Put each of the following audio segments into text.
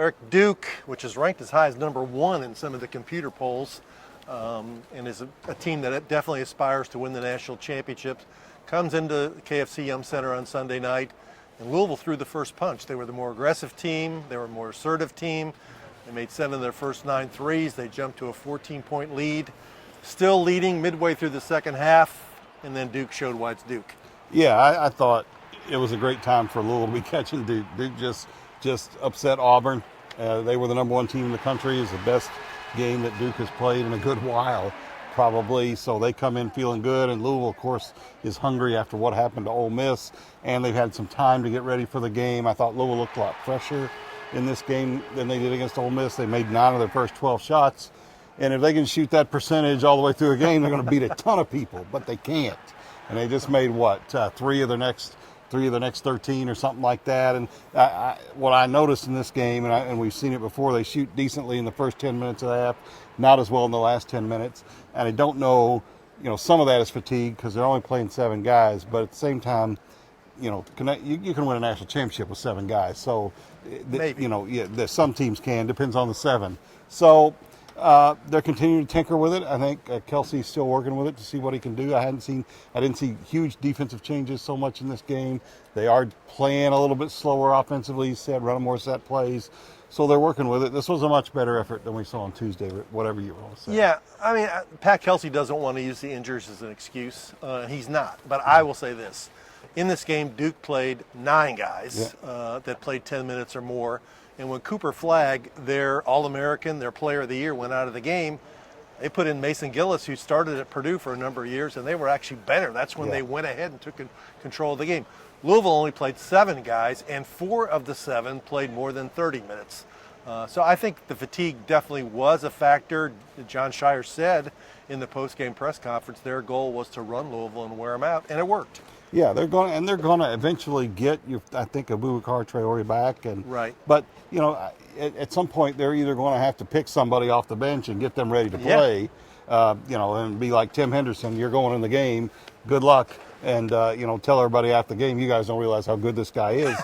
Eric, Duke, which is ranked as high as #1 in some of the computer polls, and is a team that definitely aspires to win the national championships, comes into KFC Yum Center on Sunday night, and Louisville threw the first punch. They were the more aggressive team. They were a more assertive team. They made 7 of their first 9 threes. They jumped to a 14-point lead, still leading midway through the second half, and then Duke showed why it's Duke. Yeah, I thought it was a great time for Louisville to be catching Duke. Duke just upset Auburn. They were the #1 team in the country. It was the best game that Duke has played in a good while, probably. So they come in feeling good, and Louisville, of course, is hungry after what happened to Ole Miss, and they've had some time to get ready for the game. I thought Louisville looked a lot fresher in this game than they did against Ole Miss. They made 9 of their first 12 shots, and if they can shoot that percentage all the way through a game, they're going to beat a ton of people, but they can't. And they just made, three of their next 13 or something like that. And what I noticed in this game, and we've seen it before, they shoot decently in the first 10 minutes of the half, not as well in the last 10 minutes. And I don't know, some of that is fatigue because they're only playing 7 guys, but at the same time, you can win a national championship with 7 guys. So, some teams can, depends on the 7. So they're continuing to tinker with it. I think Kelsey's still working with it to see what he can do. I didn't see huge defensive changes so much in this game. They are playing a little bit slower offensively, he said, running more set plays. So they're working with it. This was a much better effort than we saw on Tuesday, whatever you want to say. Yeah, Pat Kelsey doesn't want to use the injuries as an excuse. He's not. But I will say this. In this game, Duke played 9 guys that played 10 minutes or more. And when Cooper Flagg, their All-American, their Player of the Year, went out of the game, they put in Mason Gillis, who started at Purdue for a number of years, and they were actually better. That's when they went ahead and took control of the game. Louisville only played 7 guys, and 4 of the 7 played more than 30 minutes. So I think the fatigue definitely was a factor. John Shire said in the post-game press conference their goal was to run Louisville and wear them out, and it worked. Yeah, they're going to eventually get I think Abubakar Traore back, right. But at some point they're either going to have to pick somebody off the bench and get them ready to play, and be like Tim Henderson. You're going in the game. Good luck, and tell everybody after the game. You guys don't realize how good this guy is.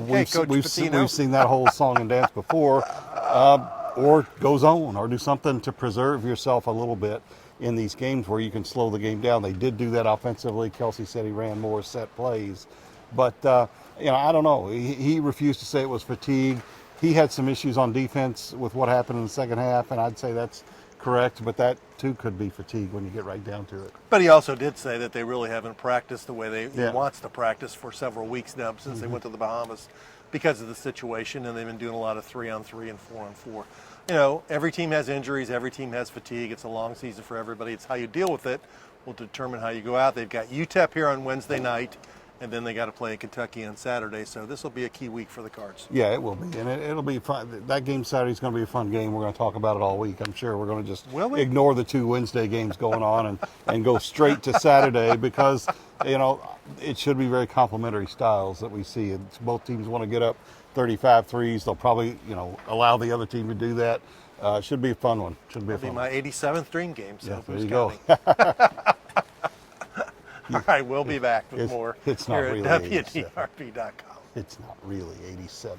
We've seen that whole song and dance before, or go zone, or do something to preserve yourself a little bit in these games where you can slow the game down. They did do that offensively. Kelsey said he ran more set plays. But, I don't know. He refused to say it was fatigue. He had some issues on defense with what happened in the second half, and I'd say that's correct, but that too could be fatigue when you get right down to it. But he also did say that they really haven't practiced the way he wants to practice for several weeks now since they went to the Bahamas because of the situation, and they've been doing a lot of 3-on-3 and 4-on-4. Every team has injuries, every team has fatigue. It's a long season for everybody. It's how you deal with it will determine how you go out. They've got UTEP here on Wednesday night, and then they got to play in Kentucky on Saturday. So this will be a key week for the Cards. Yeah, it will be, and it'll be fun. That game Saturday is going to be a fun game. We're going to talk about it all week. I'm sure we're going to just ignore the 2 Wednesday games going on and go straight to Saturday because it should be very complementary styles that we see. Both teams want to get up 35 threes. They'll probably allow the other team to do that. Should be a fun one. Should be a fun. It'll be my 87th dream game. So there you go. All right, we'll be back with more it's not here really at WDRB.com. It's not really 87.